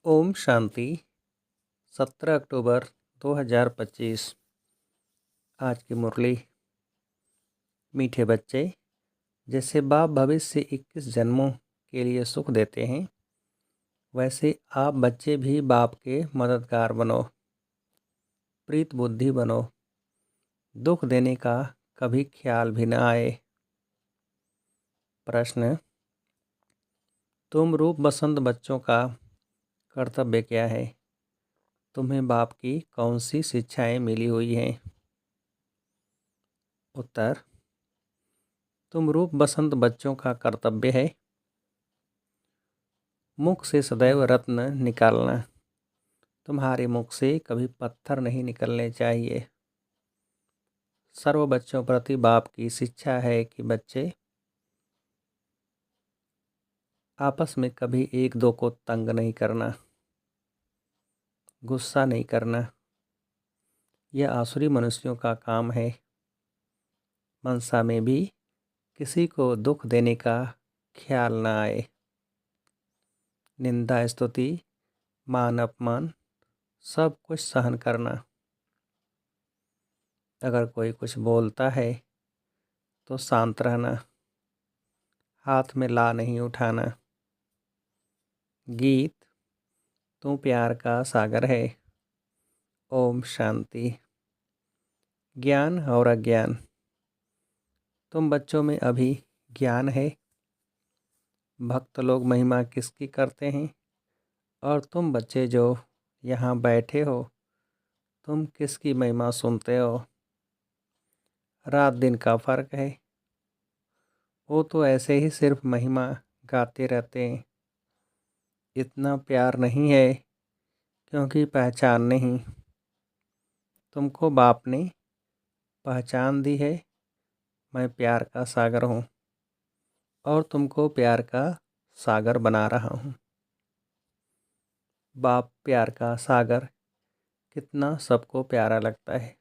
ओम शांति। 17 अक्टूबर 2025। आज की मुरली। मीठे बच्चे, जैसे बाप भविष्य 21 जन्मों के लिए सुख देते हैं, वैसे आप बच्चे भी बाप के मददगार बनो, प्रीत बुद्धि बनो। दुख देने का कभी ख्याल भी न आए। प्रश्न: तुम रूप बसंत बच्चों का कर्तव्य क्या है? तुम्हें बाप की कौन सी शिक्षाएं मिली हुई हैं? उत्तर: तुम रूप बसंत बच्चों का कर्तव्य है मुख से सदैव रत्न निकालना। तुम्हारे मुख से कभी पत्थर नहीं निकलने चाहिए। सर्व बच्चों प्रति बाप की शिक्षा है कि बच्चे आपस में कभी एक दो को तंग नहीं करना, गुस्सा नहीं करना। यह आसुरी मनुष्यों का काम है। मनसा में भी किसी को दुख देने का ख्याल न आए। निंदा स्तुति मान अपमान सब कुछ सहन करना। अगर कोई कुछ बोलता है तो शांत रहना, हाथ में ला नहीं उठाना। गीत: तू प्यार का सागर है। ओम शांति। ज्ञान और अज्ञान: तुम बच्चों में अभी ज्ञान है। भक्त लोग महिमा किसकी करते हैं, और तुम बच्चे जो यहाँ बैठे हो, तुम किसकी महिमा सुनते हो? रात दिन का फर्क है। वो तो ऐसे ही सिर्फ महिमा गाते रहते हैं। इतना प्यार नहीं है क्योंकि पहचान नहीं। तुमको बाप ने पहचान दी है। मैं प्यार का सागर हूँ और तुमको प्यार का सागर बना रहा हूँ। बाप प्यार का सागर कितना सबको प्यारा लगता है।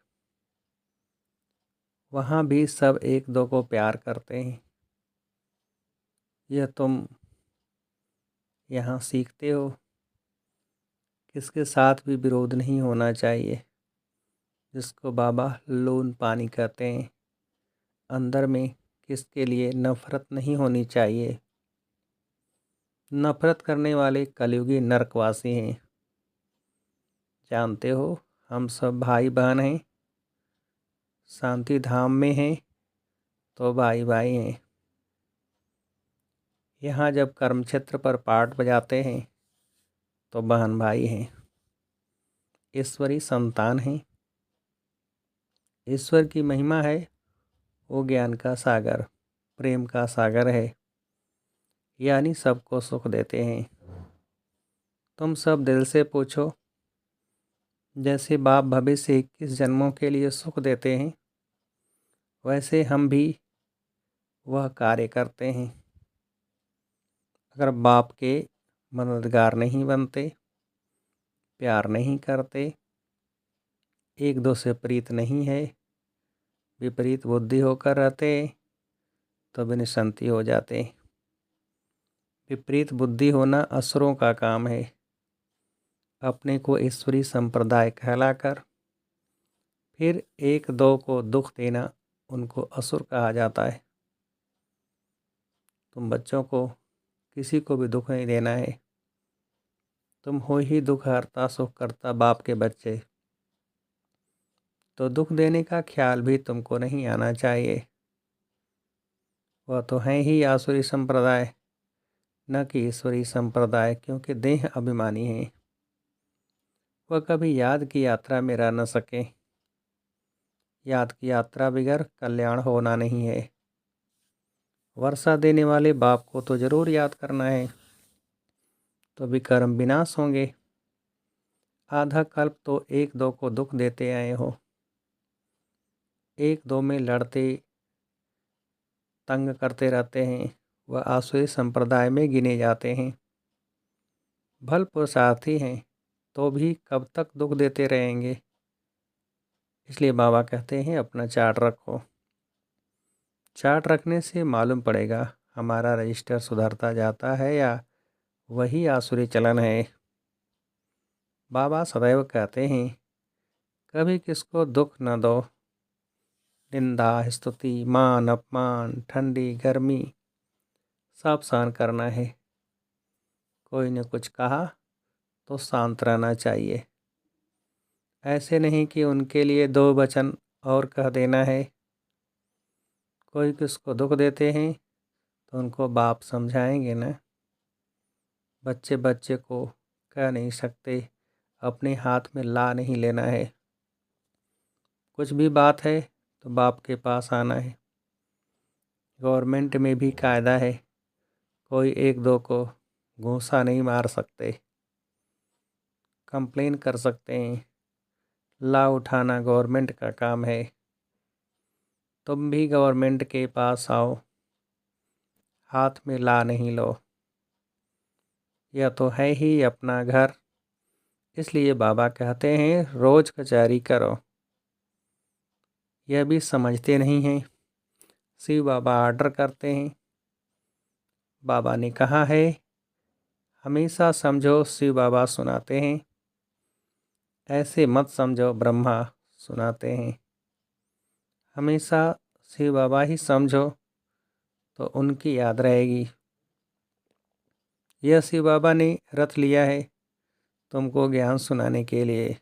वहाँ भी सब एक दो को प्यार करते हैं। यह तुम यहाँ सीखते हो। किसके साथ भी विरोध नहीं होना चाहिए, जिसको बाबा लून पानी कहते हैं। अंदर में किसके लिए नफरत नहीं होनी चाहिए। नफरत करने वाले कलयुगी नरकवासी हैं। जानते हो, हम सब भाई बहन हैं। शांति धाम में हैं तो भाई भाई हैं। यहाँ जब कर्म क्षेत्र पर पाठ बजाते हैं तो बहन भाई हैं। ईश्वरी संतान हैं। ईश्वर की महिमा है। वो ज्ञान का सागर, प्रेम का सागर है, यानी सबको सुख देते हैं। तुम सब दिल से पूछो, जैसे बाप भविष्य 21 जन्मों के लिए सुख देते हैं, वैसे हम भी वह कार्य करते हैं। अगर बाप के मददगार नहीं बनते, प्यार नहीं करते, एक दो से प्रीत नहीं है, विपरीत बुद्धि होकर रहते, तो विनिशांति हो जाते। विपरीत बुद्धि होना असुरों का काम है। अपने को ईश्वरी संप्रदाय कहलाकर फिर एक दो को दुख देना, उनको असुर कहा जाता है। तुम बच्चों को किसी को भी दुख नहीं देना है। तुम हो ही दुख हरता सुख करता बाप के बच्चे, तो दुख देने का ख्याल भी तुमको नहीं आना चाहिए। वह तो है ही आसुरी संप्रदाय, न कि ईश्वरी संप्रदाय, क्योंकि देह अभिमानी है। वह कभी याद की यात्रा में रह न सके। याद की यात्रा बगैर कल्याण होना नहीं है। वर्षा देने वाले बाप को तो जरूर याद करना है, तो भी कर्म विनाश होंगे। आधा कल्प तो एक दो को दुख देते आए हो। एक दो में लड़ते तंग करते रहते हैं, वह आसुरी संप्रदाय में गिने जाते हैं। भल पुरुषार्थी हैं तो भी कब तक दुख देते रहेंगे। इसलिए बाबा कहते हैं अपना चार्ट रखो। चार्ट रखने से मालूम पड़ेगा हमारा रजिस्टर सुधरता जाता है या वही आसुरी चलन है। बाबा सदैव कहते हैं कभी किसको दुख न दो। निंदा, स्तुति, मान अपमान, ठंडी गर्मी सब सहन करना है। कोई ने कुछ कहा तो शांत रहना चाहिए। ऐसे नहीं कि उनके लिए दो वचन और कह देना है। कोई किसको दुख देते हैं तो उनको बाप समझाएंगे ना। बच्चे बच्चे को कह नहीं सकते, अपने हाथ में ला नहीं लेना है। कुछ भी बात है तो बाप के पास आना है। गवर्नमेंट में भी कायदा है, कोई एक दो को घूंसा नहीं मार सकते। कंप्लेन कर सकते हैं, ला उठाना गवर्नमेंट का काम है। तुम भी गवर्नमेंट के पास आओ, हाथ में ला नहीं लो। यह तो है ही अपना घर, इसलिए बाबा कहते हैं रोज कचहरी करो। यह भी समझते नहीं हैं। शिव बाबा आर्डर करते हैं। बाबा ने कहा है हमेशा समझो शिव बाबा सुनाते हैं, ऐसे मत समझो ब्रह्मा सुनाते हैं। हमेशा शिव बाबा ही समझो तो उनकी याद रहेगी। यह शिव बाबा ने रथ लिया है तुमको ज्ञान सुनाने के लिए।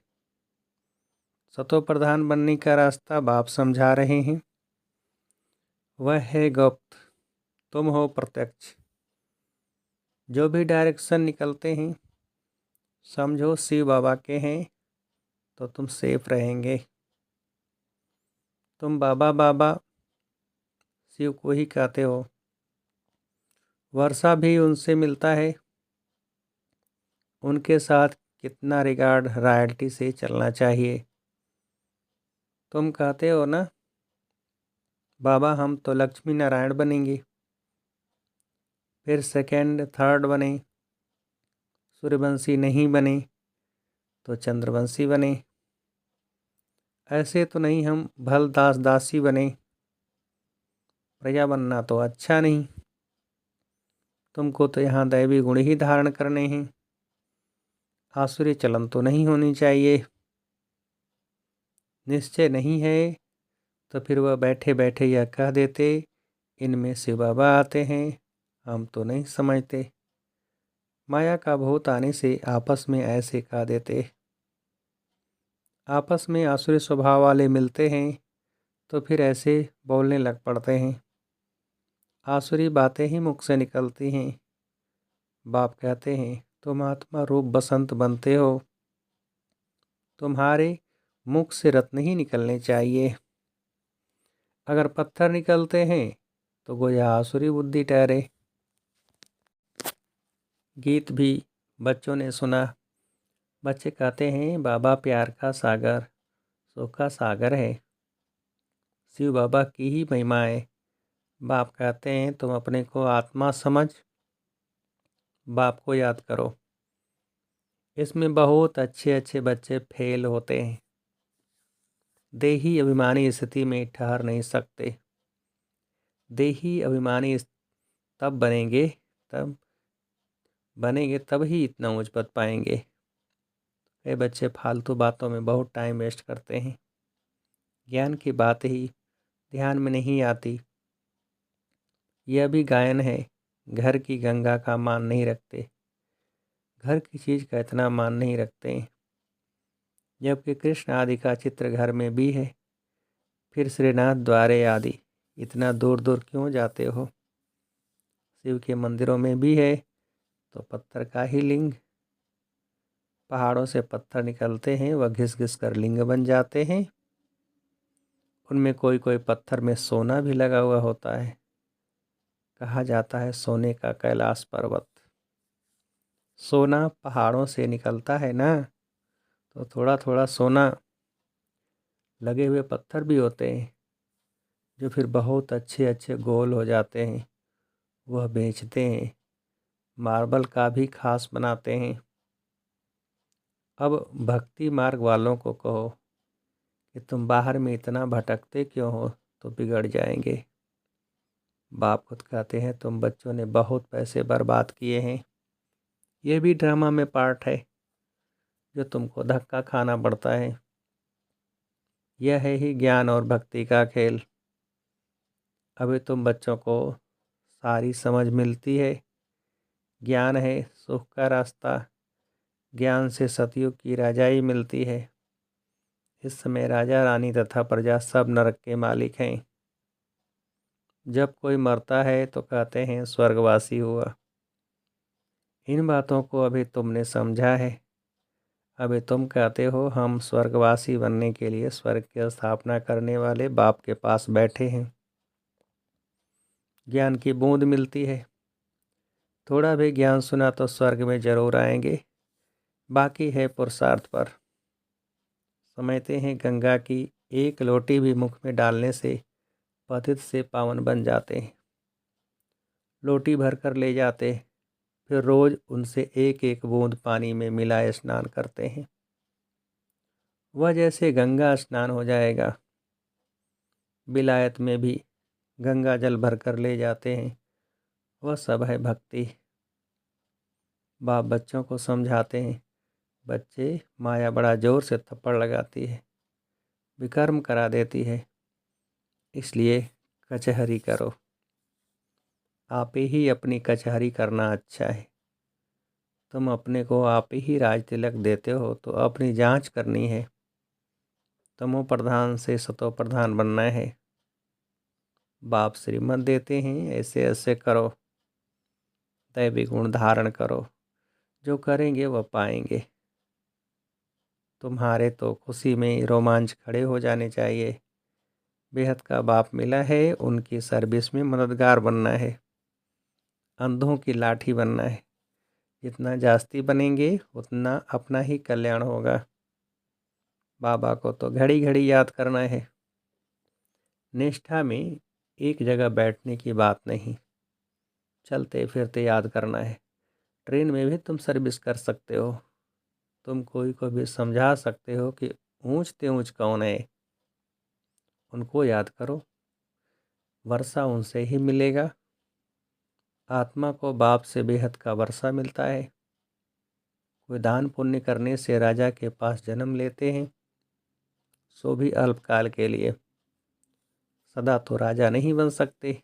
सतो प्रधान बनने का रास्ता बाप समझा रहे हैं। वह है गुप्त, तुम हो प्रत्यक्ष। जो भी डायरेक्शन निकलते हैं समझो शिव बाबा के हैं तो तुम सेफ रहेंगे। तुम बाबा बाबा शिव को ही कहते हो। वर्षा भी उनसे मिलता है। उनके साथ कितना रिगार्ड रॉयल्टी से चलना चाहिए। तुम कहते हो ना बाबा हम तो लक्ष्मी नारायण बनेंगे, फिर सेकंड थर्ड बने, सूर्यवंशी नहीं बने तो चंद्रवंशी बने। ऐसे तो नहीं हम भल दास दासी बने। प्रजा बनना तो अच्छा नहीं। तुमको तो यहाँ दैवी गुण ही धारण करने हैं। आसुरी चलन तो नहीं होनी चाहिए। निश्चय नहीं है तो फिर वह बैठे बैठे यह कह देते इनमें शिव बाबा आते हैं, हम तो नहीं समझते। माया का भूत आने से आपस में ऐसे कह देते। आपस में आसुरी स्वभाव वाले मिलते हैं तो फिर ऐसे बोलने लग पड़ते हैं। आसुरी बातें ही मुख से निकलती हैं। बाप कहते हैं तुम आत्मा रूप बसंत बनते हो, तुम्हारे मुख से रत्न ही निकलने चाहिए। अगर पत्थर निकलते हैं तो गोया आसुरी बुद्धि ठहरे। गीत भी बच्चों ने सुना। बच्चे कहते हैं बाबा प्यार का सागर, सुख का सागर है। शिव बाबा की ही महिमा है। बाप कहते हैं तुम अपने को आत्मा समझ बाप को याद करो। इसमें बहुत अच्छे अच्छे बच्चे फेल होते हैं। देही अभिमानी स्थिति में ठहर नहीं सकते। देही अभिमानी तब बनेंगे तब ही इतना ऊंच पद पाएंगे। ये बच्चे फालतू बातों में बहुत टाइम वेस्ट करते हैं। ज्ञान की बात ही ध्यान में नहीं आती। यह भी गायन है, घर की गंगा का मान नहीं रखते, घर की चीज़ का इतना मान नहीं रखते। जबकि कृष्ण आदि का चित्र घर में भी है। फिर श्रीनाथ द्वारे आदि इतना दूर दूर क्यों जाते हो? शिव के मंदिरों में भी है तो पत्थर का ही लिंग। पहाड़ों से पत्थर निकलते हैं, वह घिस घिस कर लिंग बन जाते हैं। उनमें कोई कोई पत्थर में सोना भी लगा हुआ होता है। कहा जाता है सोने का कैलाश पर्वत। सोना पहाड़ों से निकलता है ना, तो थोड़ा थोड़ा सोना लगे हुए पत्थर भी होते हैं जो फिर बहुत अच्छे अच्छे गोल हो जाते हैं। वह बेचते हैं, मार्बल का भी खास बनाते हैं। अब भक्ति मार्ग वालों को कहो कि तुम बाहर में इतना भटकते क्यों हो, तो बिगड़ जाएंगे। बाप खुद कहते हैं तुम बच्चों ने बहुत पैसे बर्बाद किए हैं। यह भी ड्रामा में पार्ट है। जो तुमको धक्का खाना पड़ता है। यह है ही ज्ञान और भक्ति का खेल। अभी तुम बच्चों को सारी समझ मिलती है। ज्ञान है सुख का रास्ता। ज्ञान से सतयुग की राजाई मिलती है। इस समय राजा रानी तथा प्रजा सब नरक के मालिक हैं। जब कोई मरता है तो कहते हैं स्वर्गवासी हुआ। इन बातों को अभी तुमने समझा है। अभी तुम कहते हो हम स्वर्गवासी बनने के लिए स्वर्ग की स्थापना करने वाले बाप के पास बैठे हैं। ज्ञान की बूंद मिलती है। थोड़ा भी ज्ञान सुना तो स्वर्ग में जरूर आएंगे। बाकी है पुरुषार्थ पर। समझते हैं गंगा की एक लोटी भी मुख में डालने से पतित से पावन बन जाते हैं। लोटी भर कर ले जाते, फिर रोज उनसे एक एक बूंद पानी में मिलाए स्नान करते हैं। वह जैसे गंगा स्नान हो जाएगा। विलायत में भी गंगा जल भर कर ले जाते हैं। वह सब है भक्ति। बाप बच्चों को समझाते हैं। बच्चे, माया बड़ा जोर से थप्पड़ लगाती है, विकर्म करा देती है, इसलिए कचहरी करो। आप ही अपनी कचहरी करना अच्छा है। तुम अपने को आप ही राज तिलक देते हो तो अपनी जांच करनी है। तमो प्रधान से सतो प्रधान बनना है। बाप श्रीमत देते हैं ऐसे ऐसे करो। दैवी गुण धारण करो। जो करेंगे वह पाएंगे। तुम्हारे तो खुशी में रोमांच खड़े हो जाने चाहिए। बेहद का बाप मिला है, उनकी सर्विस में मददगार बनना है। अंधों की लाठी बनना है। जितना जास्ती बनेंगे उतना अपना ही कल्याण होगा। बाबा को तो घड़ी घड़ी याद करना है। निष्ठा में एक जगह बैठने की बात नहीं, चलते फिरते याद करना है। ट्रेन में भी तुम सर्विस कर सकते हो। तुम कोई को भी समझा सकते हो कि ऊंच ते ऊंच कौन है। उनको याद करो। वर्षा उनसे ही मिलेगा। आत्मा को बाप से बेहद का वर्षा मिलता है। कोई दान पुण्य करने से राजा के पास जन्म लेते हैं, सो भी अल्पकाल के लिए। सदा तो राजा नहीं बन सकते।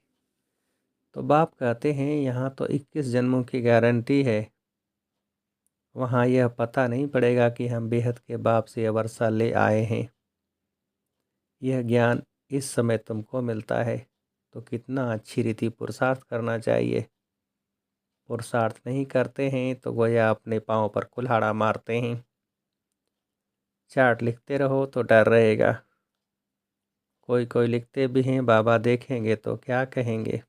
तो बाप कहते हैं यहाँ तो 21 जन्मों की गारंटी है। वहाँ यह पता नहीं पड़ेगा कि हम बेहद के बाप से यह वर्षा ले आए हैं। यह ज्ञान इस समय तुमको मिलता है तो कितना अच्छी रीति पुरुषार्थ करना चाहिए। पुरुषार्थ नहीं करते हैं तो गोया अपने पाँव पर कुल्हाड़ा मारते हैं। चार्ट लिखते रहो तो डर रहेगा। कोई कोई लिखते भी हैं बाबा देखेंगे तो क्या कहेंगे।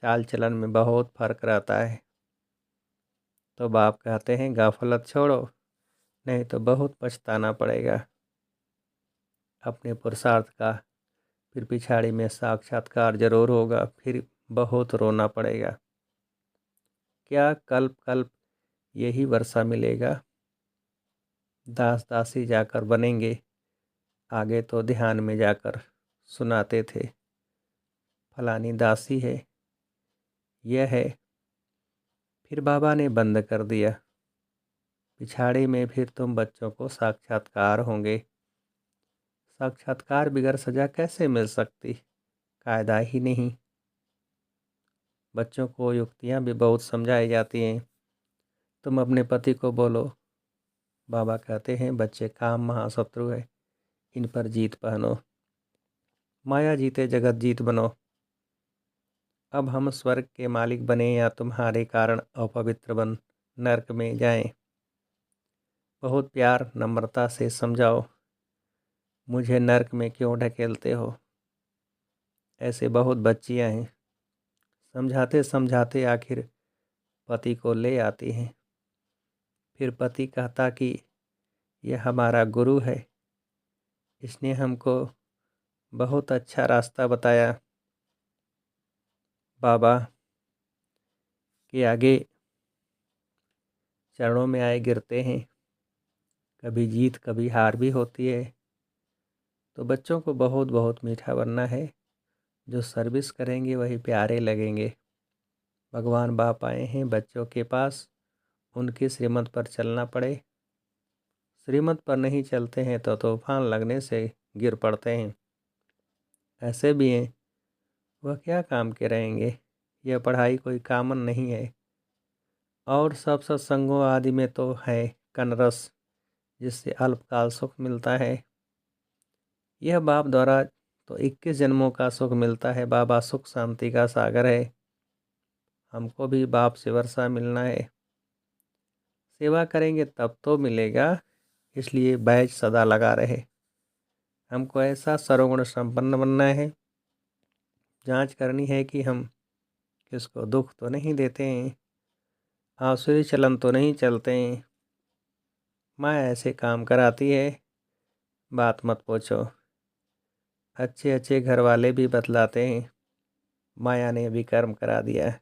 चाल चलन में बहुत फर्क रहता है। तो बाप कहते हैं गाफलत छोड़ो, नहीं तो बहुत पछताना पड़ेगा। अपने पुरुषार्थ का फिर पिछाड़ी में साक्षात्कार जरूर होगा, फिर बहुत रोना पड़ेगा। क्या कल्प कल्प यही वर्षा मिलेगा। दास दासी जाकर बनेंगे। आगे तो ध्यान में जाकर सुनाते थे, फलानी दासी है, यह है। फिर बाबा ने बंद कर दिया। पिछाड़ी में फिर तुम बच्चों को साक्षात्कार होंगे। साक्षात्कार बिगर सजा कैसे मिल सकती, कायदा ही नहीं। बच्चों को युक्तियाँ भी बहुत समझाई जाती हैं। तुम अपने पति को बोलो। बाबा कहते हैं बच्चे काम महाशत्रु है, इन पर जीत पहनो। माया जीते जगत जीत बनो। अब हम स्वर्ग के मालिक बने या तुम्हारे कारण अपवित्र बन नरक में जाएं। बहुत प्यार नम्रता से समझाओ, मुझे नरक में क्यों ढकेलते हो। ऐसे बहुत बच्चियां हैं। समझाते समझाते आखिर पति को ले आती हैं। फिर पति कहता कि यह हमारा गुरु है, इसने हमको बहुत अच्छा रास्ता बताया। बाबा के आगे चरणों में आए गिरते हैं। कभी जीत कभी हार भी होती है। तो बच्चों को बहुत बहुत मीठा बनना है। जो सर्विस करेंगे वही प्यारे लगेंगे। भगवान बाप आए हैं बच्चों के पास, उनकी श्रीमत पर चलना पड़े। श्रीमत पर नहीं चलते हैं तो तूफान लगने से गिर पड़ते हैं। ऐसे भी हैं, वह क्या काम के रहेंगे, यह पढ़ाई कोई कामन नहीं है। और सब सत्संगों आदि में तो है कनरस, जिससे अल्पकाल सुख मिलता है। यह बाप द्वारा तो 21 जन्मों का सुख मिलता है। बाबा सुख शांति का सागर है। हमको भी बाप से वर्षा मिलना है। सेवा करेंगे तब तो मिलेगा, इसलिए बैच सदा लगा रहे। हमको ऐसा सर्वगुण संपन्न बनना है। जांच करनी है कि हम किसको दुख तो नहीं देते हैं, आसुरी चलन तो नहीं चलते हैं। माया ऐसे काम कराती है, बात मत पूछो। अच्छे अच्छे घर वाले भी बतलाते हैं, माया ने भी कर्म करा दिया।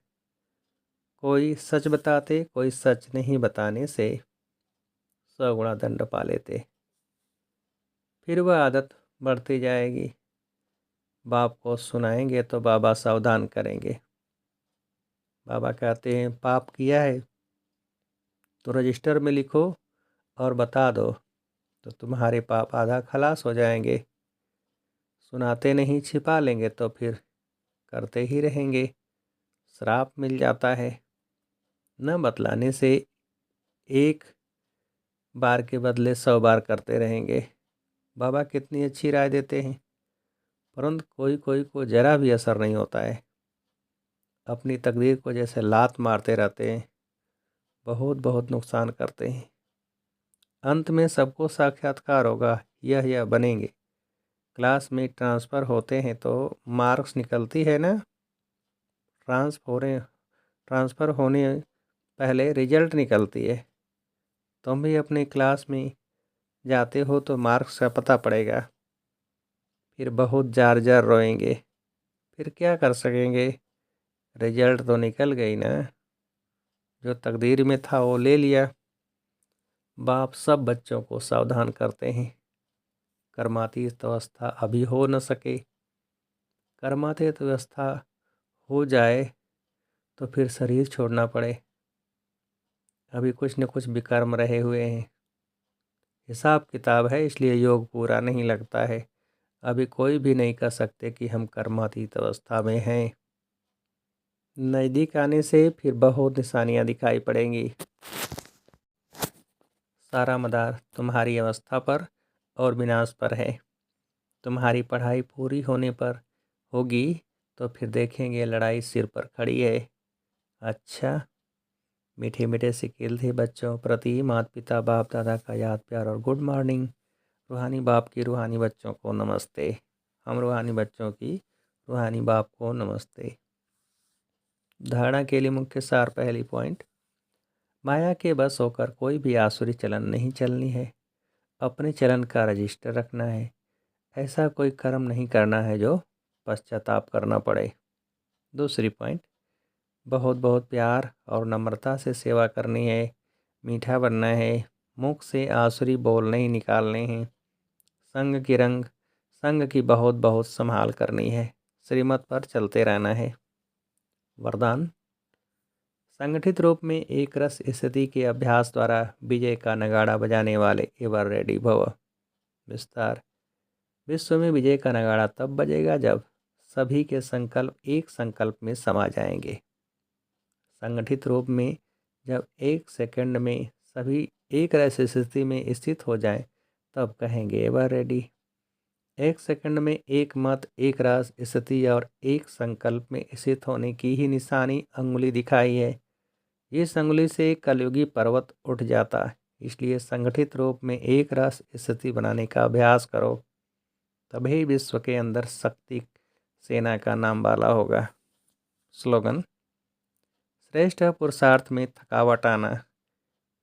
कोई सच बताते, कोई सच नहीं बताने से 100 गुणा दंड पा लेते। फिर वह आदत बढ़ती जाएगी। बाप को सुनाएंगे तो बाबा सावधान करेंगे। बाबा कहते हैं पाप किया है तो रजिस्टर में लिखो और बता दो, तो तुम्हारे पाप आधा खलास हो जाएंगे। सुनाते नहीं, छिपा लेंगे तो फिर करते ही रहेंगे, श्राप मिल जाता है। न बतलाने से एक बार के बदले 100 बार करते रहेंगे। बाबा कितनी अच्छी राय देते हैं, परंतु कोई कोई को जरा भी असर नहीं होता है। अपनी तकदीर को जैसे लात मारते रहते हैं, बहुत बहुत नुकसान करते हैं। अंत में सबको साक्षात्कार होगा, यह बनेंगे। क्लास में ट्रांसफ़र होते हैं तो मार्क्स निकलती है ना, ट्रांसफ़र होने पहले रिजल्ट निकलती है। तुम भी अपनी क्लास में जाते हो तो मार्क्स का पता पड़ेगा। फिर बहुत जार जार रोएंगे, फिर क्या कर सकेंगे, रिजल्ट तो निकल गई ना। जो तकदीर में था वो ले लिया। बाप सब बच्चों को सावधान करते हैं, कर्मातीत अवस्था अभी हो न सके। कर्मातीत अवस्था हो जाए तो फिर शरीर छोड़ना पड़े। अभी कुछ न कुछ विकर्म रहे हुए हैं। हिसाब किताब है, इसलिए योग पूरा नहीं लगता है। अभी कोई भी नहीं कह सकते कि हम कर्मातीत अवस्था में हैं। नज़दीक आने से फिर बहुत निशानियाँ दिखाई पड़ेंगी। सारा मदार तुम्हारी अवस्था पर और विनाश पर है। तुम्हारी पढ़ाई पूरी होने पर होगी तो फिर देखेंगे लड़ाई सिर पर खड़ी है। अच्छा, मीठे मीठे सिक्के थे बच्चों प्रति माता पिता बाप दादा का याद प्यार और गुड मॉर्निंग। रूहानी बाप की रूहानी बच्चों को नमस्ते। हम रूहानी बच्चों की रूहानी बाप को नमस्ते। धारणा के लिए मुख्य सार पहली पॉइंट, माया के बस होकर कोई भी आसुरी चलन नहीं चलनी है। अपने चलन का रजिस्टर रखना है। ऐसा कोई कर्म नहीं करना है जो पश्चाताप करना पड़े। दूसरी पॉइंट, बहुत बहुत प्यार और नम्रता से सेवा करनी है। मीठा बनना है। मुख से आसुरी बोल नहीं निकालने हैं। संग की रंग, संग की बहुत बहुत संभाल करनी है। श्रीमत पर चलते रहना है। वरदान, संगठित रूप में एक रस स्थिति के अभ्यास द्वारा विजय का नगाड़ा बजाने वाले एवर रेडी भव। विस्तार, विश्व में विजय का नगाड़ा तब बजेगा जब सभी के संकल्प एक संकल्प में समा जाएंगे। संगठित रूप में जब एक सेकंड में सभी एक रस स्थिति में स्थित हो जाएं, तब कहेंगे एवर रेडी। एक सेकंड में एक मत, एक रस स्थिति और एक संकल्प में स्थित होने की ही निशानी अंगुली दिखाई है। इस अंगुली से कलयुगी पर्वत उठ जाता है। इसलिए संगठित रूप में एक रस स्थिति बनाने का अभ्यास करो, तभी विश्व के अंदर शक्ति सेना का नाम वाला होगा। स्लोगन, श्रेष्ठ पुरुषार्थ में थकावट आना,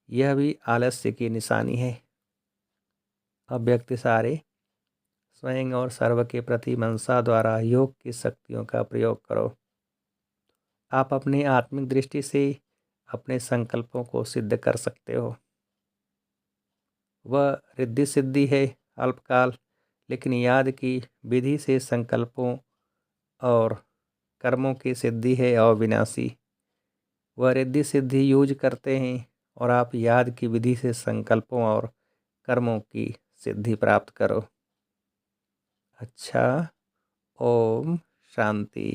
यह भी आलस्य की निशानी है। अव्यक्त सारे स्वयं और सर्व के प्रति मनसा द्वारा योग की शक्तियों का प्रयोग करो। आप अपनी आत्मिक दृष्टि से अपने संकल्पों को सिद्ध कर सकते हो। वह रिद्धि सिद्धि है अल्पकाल, लेकिन याद की विधि से संकल्पों और कर्मों की सिद्धि है अविनाशी। वह रिद्धि सिद्धि यूज करते हैं और आप याद की विधि से संकल्पों और कर्मों की सिद्धि प्राप्त करो। अच्छा, ओम शांति।